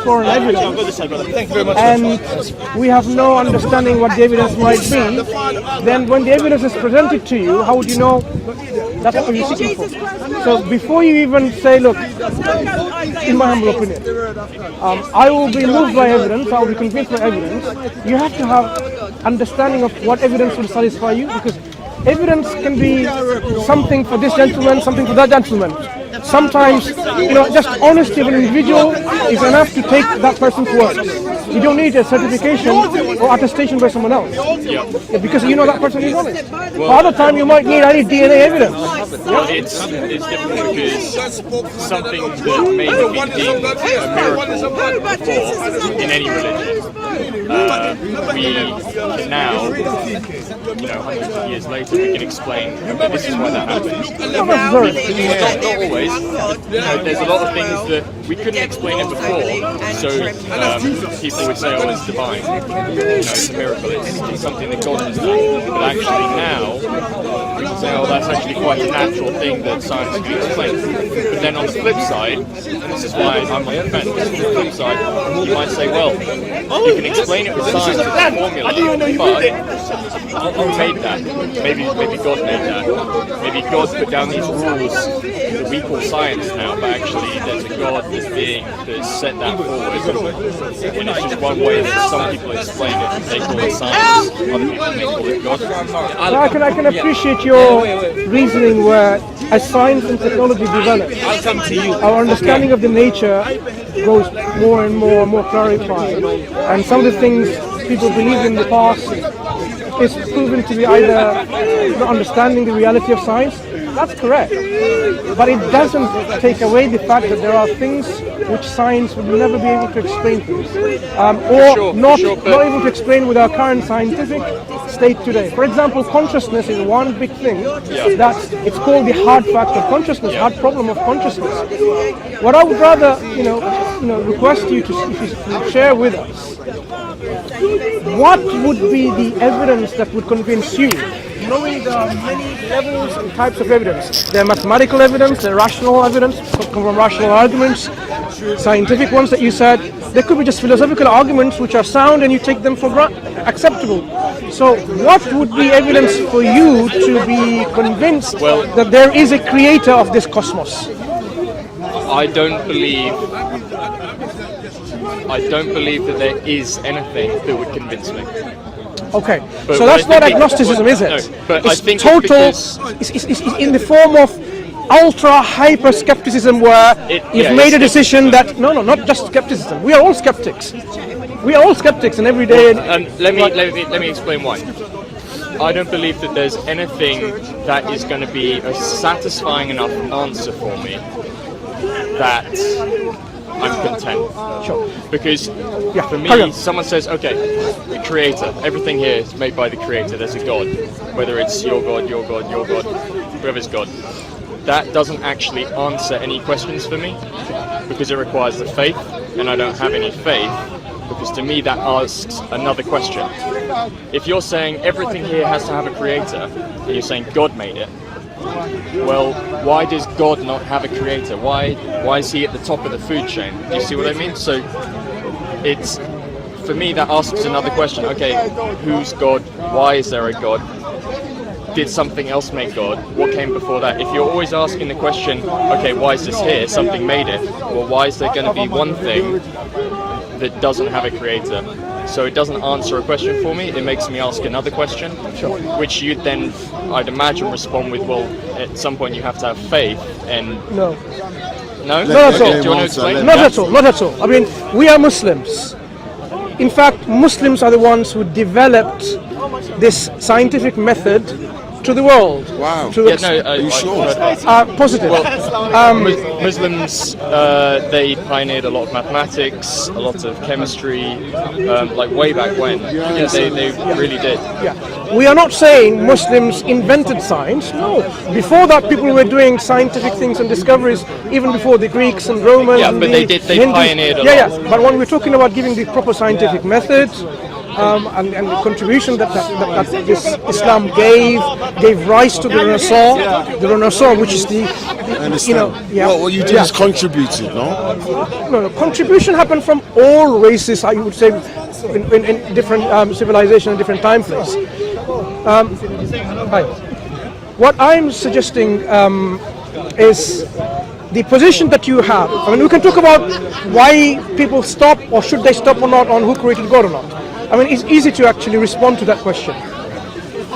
for an evidence, and we have no understanding what the evidence might be, then when the evidence is presented to you, how would you know that's what you're seeking for? So before you even say, look, in my humble opinion, I will be moved by evidence, I will be convinced by evidence, you have to have understanding of what evidence will satisfy you, because evidence can be something for this gentleman, something for that gentleman. Sometimes, just honesty of an individual is enough to take that person's word. You don't need a certification or attestation by someone else. Yeah, because you know that person is honest. Well, other time you might need any DNA evidence. Well, it's different because something that may have been deemed a miracle before in any religion, we can now, hundreds of years later, we can explain, okay, this is why that happened. Not always. There's a lot of things that we couldn't explain it before, so people would say, oh, it's divine. It's a miracle, it's something that God has done. But actually now, we can say, oh, that's actually quite a natural thing that science can explain. But then on the flip side, and this is why I'm on the fence, on the flip side, you might say, well, you can explain it with science, with a formula, but who made that? Maybe God made that. Maybe God put down these rules that we call science now, but actually there's a God that set that forward. And it's just one way that some people explain it. They call it science, other people may call it God. I can appreciate your reasoning where as science and technology develop, our understanding of the nature goes more and more clarified. And some of the things people believed in the past is proven to be either not understanding the reality of science. That's correct. But it doesn't take away the fact that there are things which science would never be able to explain to us. Not able to explain with our current scientific state today. For example, consciousness is one big thing that it's called the hard fact of consciousness, hard problem of consciousness. What I would rather, request you to share with us, what would be the evidence that would convince you, knowing there are many levels and types of evidence. There are mathematical evidence, there are rational evidence, come from rational arguments, scientific ones that you said. There could be just philosophical arguments which are sound and you take them for acceptable. So what would be evidence for you to be convinced that there is a creator of this cosmos? I don't believe that there is anything that would convince me. Okay, so that's not agnosticism, is it? No, but it's I think total. It's in the form of ultra hyper skepticism, where you've made a decision that not just skepticism. We are all skeptics. We are all skeptics, and every day. Let me explain why. I don't believe that there's anything that is going to be a satisfying enough answer for me that I'm content. Sure. Because for me, someone says, okay, the creator, everything here is made by the creator, there's a God. Whether it's your God, whoever's God. That doesn't actually answer any questions for me, because it requires the faith, and I don't have any faith, because to me that asks another question. If you're saying everything here has to have a creator, and you're saying God made it, well, why does God not have a creator? Why is he at the top of the food chain? Do you see what I mean? So it's, for me, that asks another question. Okay, who's God? Why is there a God? Did something else make God? What came before that? If you're always asking the question, okay, why is this here? Something made it. Well, why is there going to be one thing that doesn't have a creator? So it doesn't answer a question for me, it makes me ask another question, which you'd then, I'd imagine, respond with, well, at some point you have to have faith, and... No? Not at all. Do you want to explain? Not at all. I mean, we are Muslims. In fact, Muslims are the ones who developed this scientific method to the world. Wow. Are you sure? Positive. Well, Muslims, they pioneered a lot of mathematics, a lot of chemistry, like way back when. They really did. Yeah. We are not saying Muslims invented science. No. Before that, people were doing scientific things and discoveries, even before the Greeks and Romans. Yeah, but they pioneered a lot. Yeah. But when we're talking about giving the proper scientific methods, and the contribution that this Islam gave rise to the Renaissance, which is the what you did is contributed, no? No, contribution happened from all races, I would say, in different civilization and different time place. What I'm suggesting is the position that you have. I mean, we can talk about why people stop, or should they stop or not, on who created God or not. I mean, it's easy to actually respond to that question.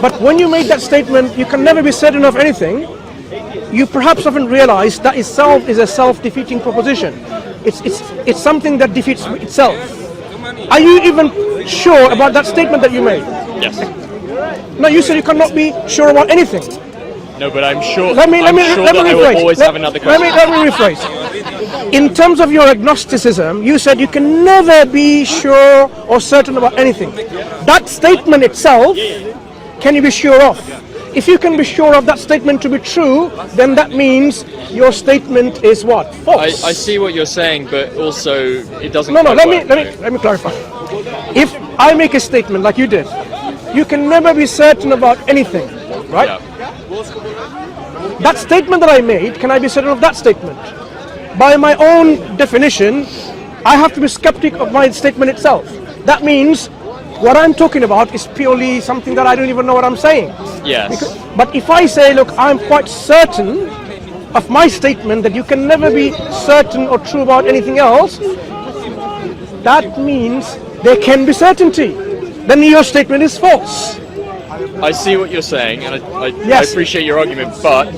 But when you make that statement, you can never be certain of anything. You perhaps haven't realized that itself is a self-defeating proposition. It's something that defeats itself. Are you even sure about that statement that you made? Yes. No, you said you cannot be sure about anything. No, but I'm sure. Let me I will rephrase. always have another question. Let me rephrase. In terms of your agnosticism, you said you can never be sure or certain about anything. That statement itself, can you be sure of? If you can be sure of that statement to be true, then that means your statement is what? False. I see what you're saying, but also it doesn't. No. Let me clarify. If I make a statement like you did, you can never be certain about anything, right? Yeah. That statement that I made, can I be certain of that statement? By my own definition, I have to be skeptic of my statement itself. That means what I'm talking about is purely something that I don't even know what I'm saying. Yes. But if I say, look, I'm quite certain of my statement that you can never be certain or true about anything else, that means there can be certainty. Then your statement is false. I see what you're saying, and I Yes. appreciate your argument, but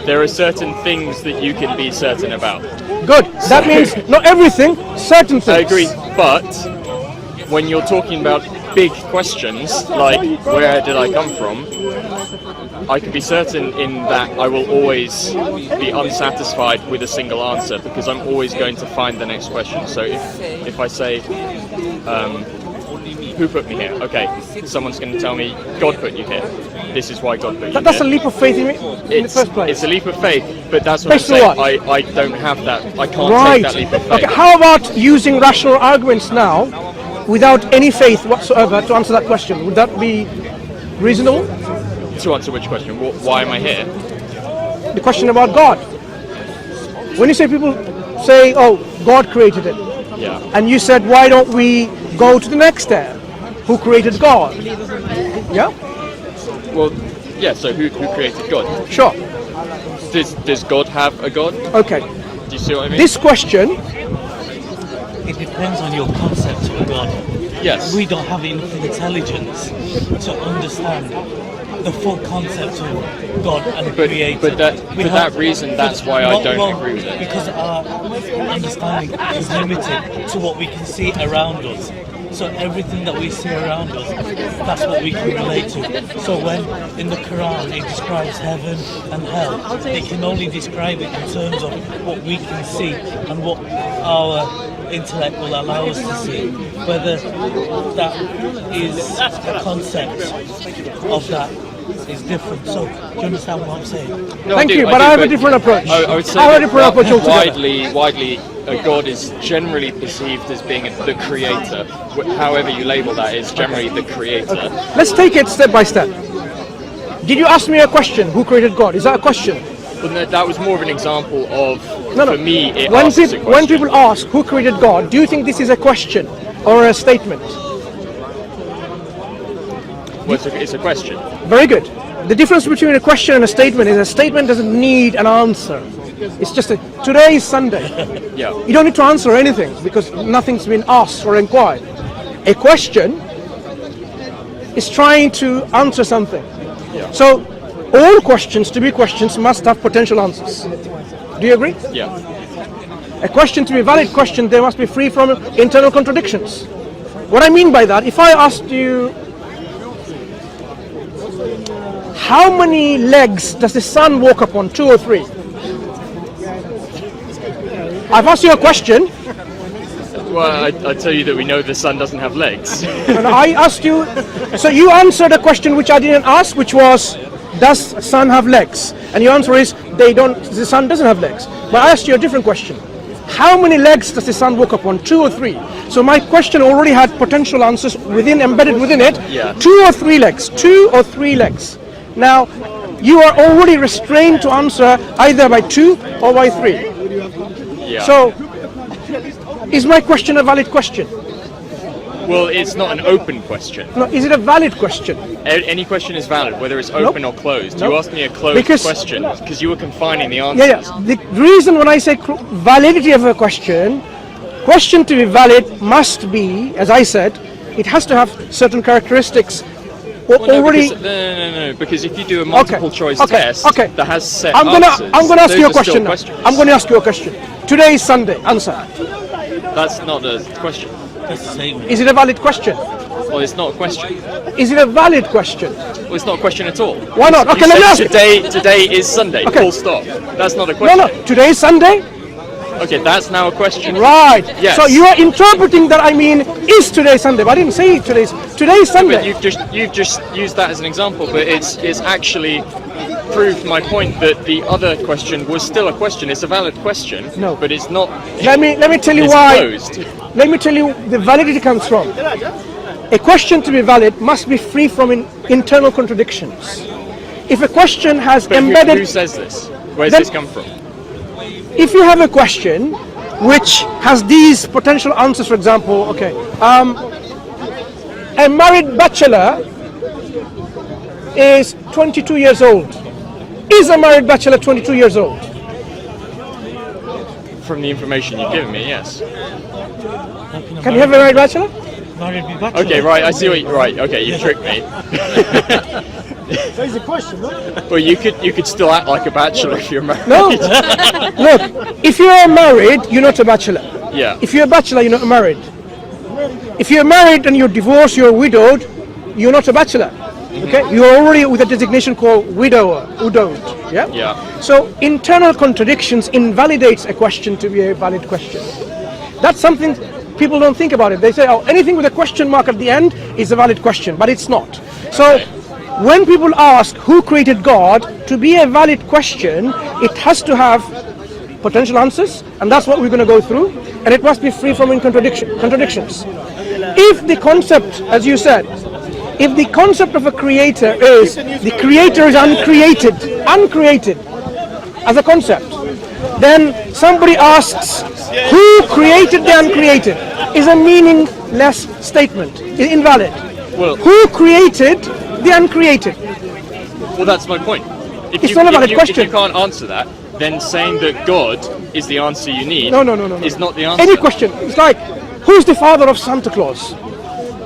there are certain things that you can be certain about. Good. That means not everything, certain things. I agree, but when you're talking about big questions, like where did I come from, I can be certain in that I will always be unsatisfied with a single answer, because I'm always going to find the next question. So if I say, who put me here? Okay, someone's going to tell me God put you here. This is why God put you here. That's a leap of faith in the first place. It's a leap of faith, but that's what I'm Based on saying. what? I don't have that. I can't Right. take that leap of faith. Okay, how about using rational arguments now without any faith whatsoever to answer that question? Would that be reasonable? To answer which question? Why am I here? The question about God. When you say people say, oh, God created it, Yeah. and you said, why don't we go to the next step? Who created God? Yeah? Well, yeah. So who created God? Sure. Does God have a God? Okay. Do you see what I mean? This question, It depends on your concept of God. Yes. We don't have enough intelligence to understand the full concept of God and the Creator. But for that reason, that's why I don't agree with it. Because our understanding is limited to what we can see around us. So everything that we see around us, that's what we can relate to. So when in the Quran it describes heaven and hell, it can only describe it in terms of what we can see and what our intellect will allow us to see. Whether that is a concept of that is different. So do you understand what I'm saying? No, thank I do, you, but I have a different approach. I would say I have a that different approach altogether. widely, God is generally perceived as being the creator. However you label that, is generally the creator. Let's take it step by step. Did you ask me a question? Who created God? Is that a question? But that was more of an example of, No. for me, it When, asks a question. when people ask who created God, do you think this is a question or a statement? Well, it's a question. Very good. The difference between a question and a statement is a statement doesn't need an answer. It's just today is Sunday. Yeah. You don't need to answer anything because nothing's been asked or inquired. A question is trying to answer something. Yeah. So all questions, to be questions, must have potential answers. Do you agree? Yeah. A question to be a valid question, they must be free from internal contradictions. What I mean by that, if I asked you, how many legs does the sun walk upon, 2 or 3? I've asked you a question, Well, I tell you that we know the sun doesn't have legs. and I asked you, so you answered a question which I didn't ask, which was, does sun have legs? And your answer is, the sun doesn't have legs. But I asked you a different question. How many legs does the sun walk upon, 2 or 3? So my question already had potential answers embedded within it. Yeah. 2 or 3 legs. 2 or 3 legs. Now, you are already restrained to answer either by 2 or by 3. Yeah. So, is my question a valid question? Well, it's not an open question. No, is it a valid question? Any question is valid, whether it's open or closed. Nope. You asked me a closed question because you were confining the answers. Yeah. The reason when I say validity of a question to be valid must be, as I said, it has to have certain characteristics. Because if you do a multiple choice test that has set answers, I'm going to ask you a those are still question now. questions. I'm going to ask you a question. Today is Sunday. Answer. That's not a question. That's the same. Is it a valid question? Well, it's not a question. Is it a valid question? Well, it's not a question at all. Why not? Okay, You let me said ask you. today is Sunday. Okay. Full stop. That's not a question. No. Today is Sunday. Okay, that's now a question. Right. Yes. So you are interpreting that I mean is today Sunday, but I didn't say today is Sunday. But you've just used that as an example, but it's actually proved my point that the other question was still a question. It's a valid question. No. But it's not. Let me tell you it's why. Closed. Let me tell you the validity comes from. A question to be valid must be free from internal contradictions. If a question has But embedded, who says this? Where's this come from? if you have a question which has these potential answers, for example, a married bachelor is 22 years old. Is a married bachelor 22 years old? From the information you've given me, yes. Can you have a married bachelor? Married be bachelor. Okay, right. I see what. Right. Okay, you tricked me. That's a question, no? Well, you could still act like a bachelor if you're married. No. Look, if you are married, you're not a bachelor. Yeah. If you're a bachelor, you're not married. If you're married and you're divorced, you're widowed, you're not a bachelor. Okay? You're already with a designation called widowed. Yeah? Yeah. So internal contradictions invalidates a question to be a valid question. That's something people don't think about it. They say, oh, anything with a question mark at the end is a valid question, but it's not. So when people ask who created God, to be a valid question, it has to have potential answers, and that's what we're going to go through, and it must be free from contradictions. If the concept, as you said, if the concept of a creator is the creator is uncreated as a concept, then somebody asks who created the uncreated is a meaningless statement, invalid. Well, who created the uncreated? Well, that's my point. It's not a valid question. If you can't answer that, then saying that God is the answer you need No. is not the answer. Any question. It's like, who's the father of Santa Claus?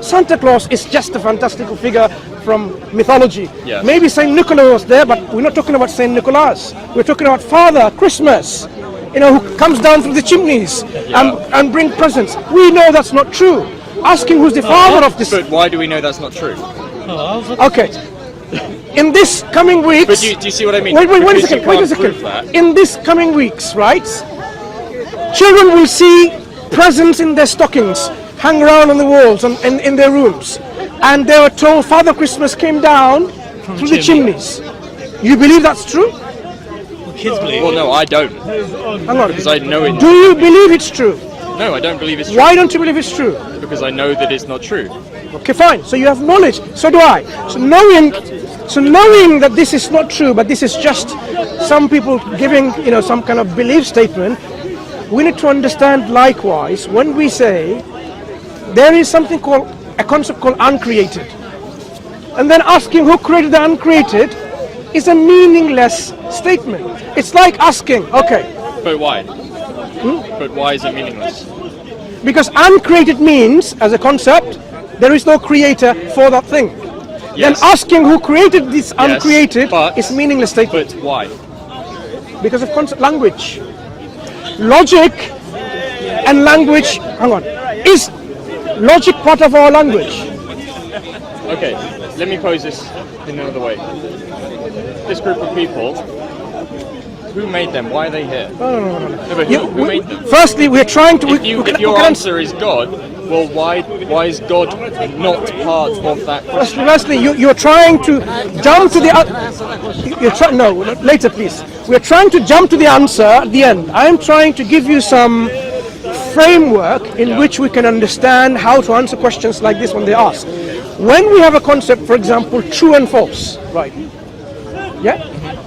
Santa Claus is just a fantastical figure from mythology. Yes. Maybe Saint Nicholas was there, but we're not talking about Saint Nicholas. We're talking about Father Christmas, who comes down through the chimneys and bring presents. We know that's not true. Asking who's the father of this. But why do we know that's not true? Okay. In this coming weeks. But do you see what I mean? Wait a Because second. you Wait a can't second. prove that. In this coming weeks, right? Children will see presents in their stockings hang around on the walls and in their rooms, and they were told Father Christmas came down through the chimneys. You believe that's true? Kids believe. Well, no, I don't. Hang on. Because I know it. Do you believe it's true? No, I don't believe it's true. Why don't you believe it's true? Because I know that it's not true. Okay, fine. So you have knowledge. So do I. So knowing that this is not true, but this is just some people giving, some kind of belief statement, we need to understand likewise when we say there is something called a concept called uncreated, and then asking who created the uncreated is a meaningless statement. It's like asking, okay. But why? But why is it meaningless? Because uncreated means, as a concept, there is no creator for that thing. Yes. Then asking who created this uncreated but- is meaningless statement. But why? Because of concept language. Logic and language, hang on, is logic part of our language? Okay, let me pose this in another way. This group of people, who made them? Why are they here? No. But who made them? Firstly, we're trying to... If your answer is God, well, why is God not part of that question? Firstly, you're trying to jump to the... No, later please. We're trying to jump to the answer at the end. I'm trying to give you some framework in which we can understand how to answer questions like this when they ask. When we have a concept, for example, true and false, right? Yeah?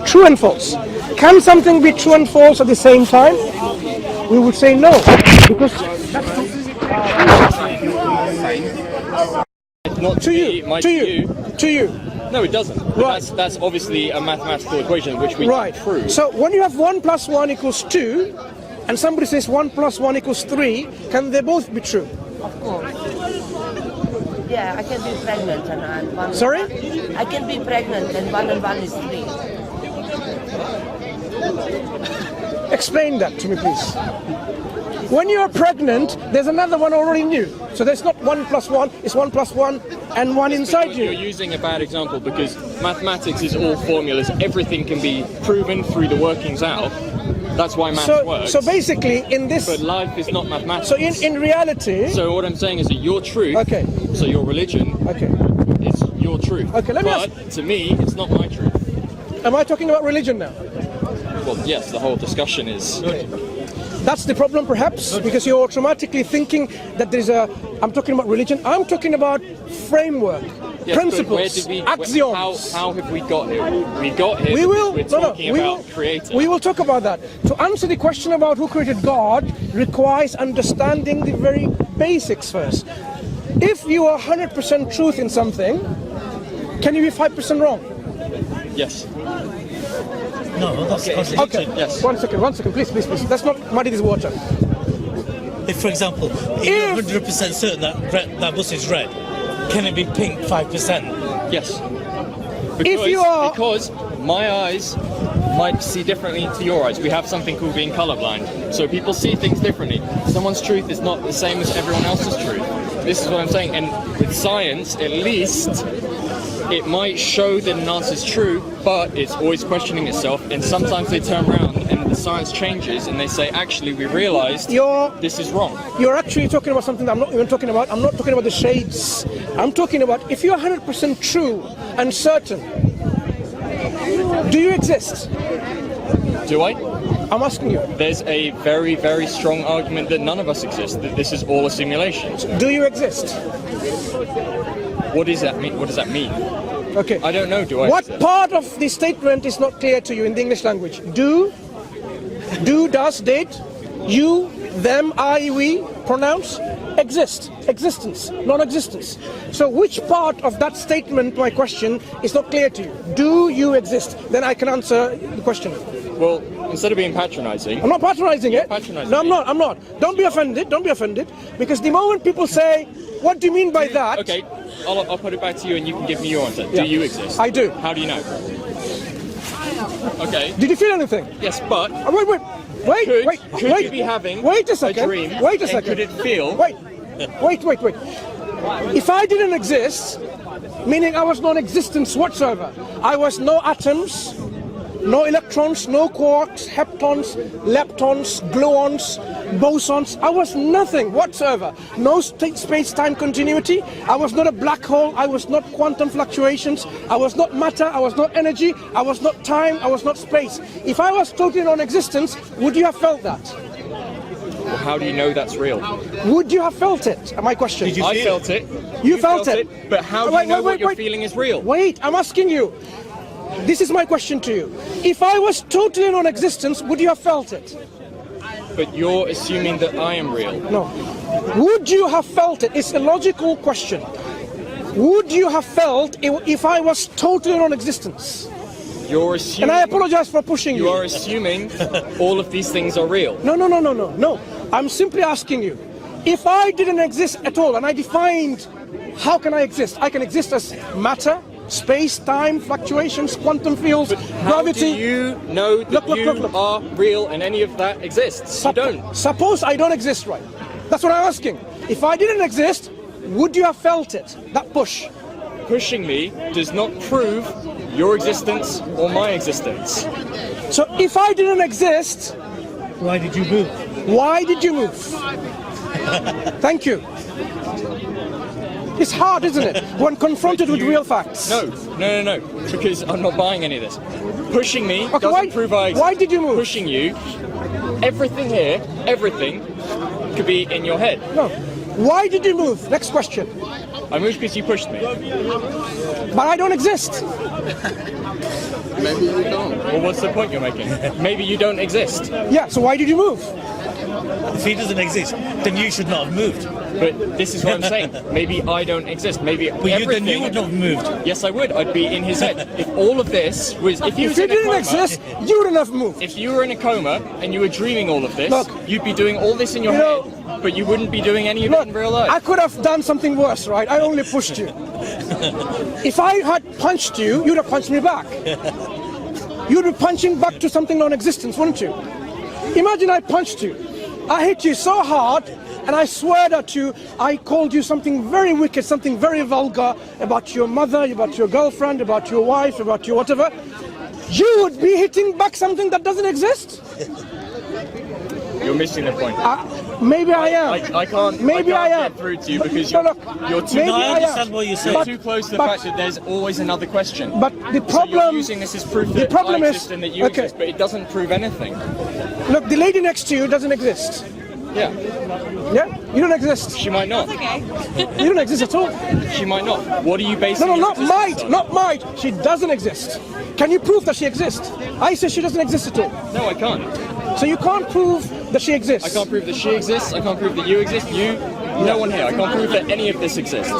True and false. Can something be true and false at the same time? We would say no, because Not to you, to you. No, it doesn't. Right. That's obviously a mathematical equation which we Right. can prove. So when you have 1 + 1 = 2, and somebody says 1 + 1 = 3, can they both be true? Of course. Yeah, I can be pregnant and one. Sorry? I can be pregnant and 1 is 3. Explain that to me, please. When you are pregnant, there's another one already new. So there's not 1 + 1, it's 1 + 1 and one inside You're you. using a bad example because mathematics is all formulas. Everything can be proven through the workings out. That's why maths works. So basically, in this, But life is not mathematics. so in reality, So what I'm saying is that your truth, Okay. so your religion, okay, is your truth. Okay, let me but to me, it's not my truth. am I talking about religion now? Well, yes, the whole discussion is. That's the problem, perhaps, because you're automatically thinking that there's a. I'm talking about religion. I'm talking about framework, Yes, but principles, where did we, axioms. How have we got here? We got here We will. because we're talking we about will. creator. We will talk about that. To answer the question about who created God requires understanding the very basics first. If you are 100% truth in something, can you be 5% wrong? Yes. No, that's Okay. contradictory. Yes. One second, please. Let's not muddy this water. If, for example, you're 100% certain that bus is red, can it be pink 5%? Yes. If you are- Because my eyes might see differently to your eyes. We have something called being colorblind. So people see things differently. Someone's truth is not the same as everyone else's truth. This is what I'm saying. And with science, at least, it might show that an answer is true, but it's always questioning itself. And sometimes they turn around and the science changes and they say, actually, we realized this is wrong. You're actually talking about something that I'm not even talking about. I'm not talking about the shades. I'm talking about if you're 100% true and certain, do you exist? Do I? I'm asking you. There's a very, very strong argument that none of us exist, that this is all a simulation. Do you exist? What does that mean? What does that mean? Okay. I don't know, do I What exist? part of the statement is not clear to you in the English language? Do, does, did, you, them, I, we, pronouns, exist, existence, non-existence. So which part of that statement, my question, is not clear to you? Do you exist? Then I can answer the question. Well, instead of being patronizing, I'm not patronizing it. patronizing No, I'm me. not. I'm not. Don't be offended. Don't be offended. Because the moment people say, what do you mean by that? okay, I'll put it back to you and you can give me your answer. Yeah. Do you exist? I do. How do you know? Okay, Did you feel anything? yes, but could you be having wait a second. dream? Wait a and second. could it feel? Wait. If I didn't exist, meaning I was non-existence whatsoever, I was no atoms, no electrons, no quarks, heptons, leptons, gluons, bosons. I was nothing whatsoever. No space-time continuity. I was not a black hole. I was not quantum fluctuations. I was not matter. I was not energy. I was not time. I was not space. If I was totally non-existence, would you have felt that? Well, how do you know that's real? Would you have felt it? My question. Did you I feel felt it. You felt it. But how do you know what you're feeling is real? Wait, I'm asking you. This is my question to you. If I was totally non-existence, would you have felt it? But you're assuming that I am real. No. Would you have felt it? It's a logical question. Would you have felt it if I was totally non-existence? You're assuming. And I apologize for pushing you. You are assuming all of these things are real. No. I'm simply asking you. If I didn't exist at all and I defined how can I exist? I can exist as matter, space, time, fluctuations, quantum fields, How gravity. do you know that Look. you are real and any of that exists? You don't. Suppose I don't exist, right? That's what I'm asking. If I didn't exist, would you have felt it? That push. Pushing me does not prove your existence or my existence. So if I didn't exist, Why did you move? why did you move? Thank you. It's hard, isn't it, when confronted with real facts? No, because I'm not buying any of this. Pushing me Okay, doesn't prove I exist. why did you move? Pushing you, everything here, everything could be in your head. No. Why did you move? Next question. I moved because you pushed me. But I don't exist. Maybe you don't. Well, what's the point you're making? Maybe you don't exist. Yeah, so why did you move? If he doesn't exist, then you should not have moved. But this is what I'm saying. Maybe I don't exist. Maybe But then you would not have moved. Yes, I would. I'd be in his head. If all of this was... If you If you didn't exist, you wouldn't have moved. If you were in a coma and you were dreaming all of this, Look, you'd be doing all this in your head, but you wouldn't be doing any of it in real life. I could have done something worse, right? I only pushed you. If I had punched you, you'd have punched me back. You'd be punching back to something non-existent, wouldn't you? Imagine I punched you. I hit you so hard, and I swear at you, I called you something very wicked, something very vulgar about your mother, about your girlfriend, about your wife, about your whatever. You would be hitting back something that doesn't exist. You're missing the point. Maybe I am. I can't. Maybe I I can't am. get through to you because No, you're too. maybe I I understand am. what you're saying. You're too close to the fact that there's always another question. But the So you're problem, using this as proof the that problem I is, exist and that you okay, exist, but it doesn't prove anything. look, the lady next to you doesn't exist. Yeah, Yeah, you don't exist. she might not. You don't exist at all. She might not. What are you basing? No, your not existence might, on? not might. She doesn't exist. Can you prove that she exists? I say she doesn't exist at all. No, I can't. So you can't prove that she exists. I can't prove that she exists. I can't prove that you exist. No one here. I can't prove that any of this exists.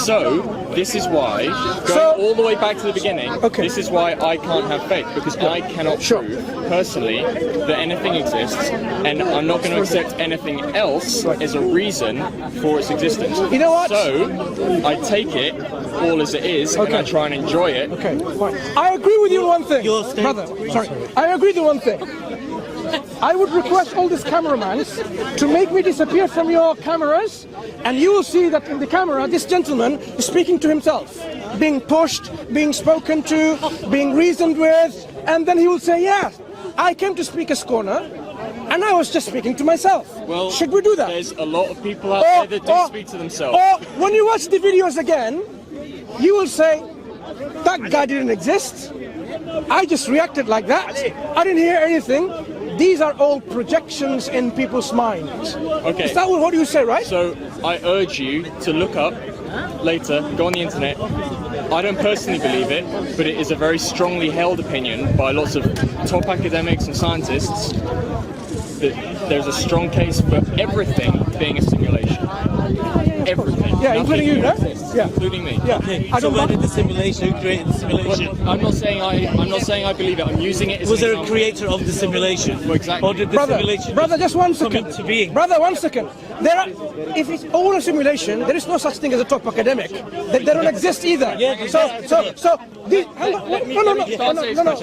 So this is why, going all the way back to the beginning, Okay. this is why I can't have faith, because I cannot prove personally that anything exists, and I'm not going to accept anything else as a reason for its existence. You know what? So I take it all as it is, and I try and enjoy it. Okay, fine. I agree with you on one thing, Your state- brother. Sorry, I agree with one thing. I would request all these cameramans to make me disappear from your cameras, and you will see that in the camera, this gentleman is speaking to himself, being pushed, being spoken to, being reasoned with, and then he will say, "Yeah, I came to Speaker's Corner, and I was just speaking to myself." Well, should we do that? There's a lot of people out there that do speak to themselves. Or when you watch the videos again, you will say, "That guy didn't exist. I just reacted like that. I didn't hear anything." These are all projections in people's minds. Okay. Is that what you say, right? So I urge you to look up later, go on the internet. I don't personally believe it, but it is a very strongly held opinion by lots of top academics and scientists that there's a strong case for everything being a simulation. Everything. Yeah, including you, Nothing right? exists, Yeah. including me. Yeah. Okay, I so don't where know. did the simulation, who created the simulation? I'm not saying I believe it. I'm using it as Was an there a example. creator of the simulation? Well, exactly. Or did the simulation Brother, just one come second. into being? Brother, 1 second. If it's all a simulation, there is no such thing as a top academic. They don't exist either. Yeah, Hang on, no.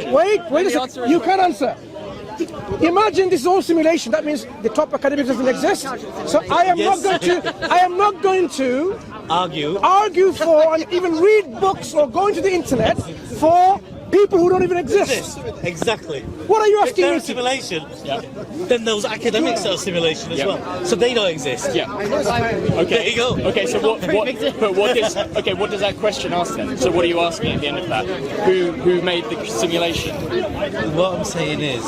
Wait a second. You can answer. Imagine this is all simulation. That means the top academic doesn't exist. So I am not going to argue for and even read books or go into the internet for people who don't even exist. Exactly. What are you If asking they're me a to? simulation, then those academics are a simulation as well. So they don't exist. Yeah. Okay. There you go. Okay. So what does that question ask then? So what are you asking at the end of that? Who made the simulation? What I'm saying is,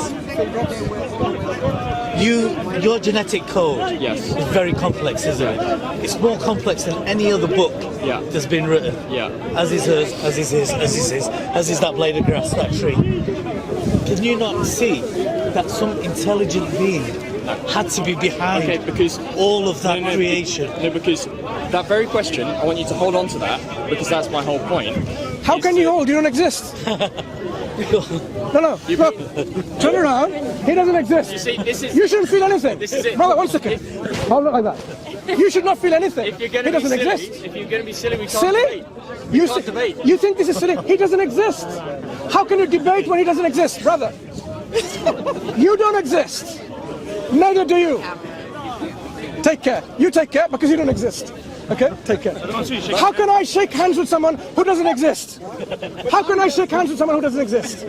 your genetic code Yes. is very complex, isn't it? It's more complex than any other book Yeah. that's been written. Yeah. As is hers, as is his, as is his, as is that blade of grass, that tree. Can you not see that some intelligent being had to be behind Okay, because all of that No, creation? No, because that very question, I want you to hold on to that, because that's my whole point. How can you hold? You don't exist. No. Look, turn around. He doesn't exist. You see, this is. You shouldn't feel anything. This is it. Brother, 1 second. Hold it like that. You should not feel anything. If you're going He to be doesn't silly, exist. if you're going to be silly, we can't Silly? debate. We can't debate. You think this is silly? He doesn't exist. How can you debate when he doesn't exist, brother? You don't exist. Neither do you. Take care. You take care because you don't exist. Okay? Take care. How can I shake hands with someone who doesn't exist? How can I shake hands with someone who doesn't exist?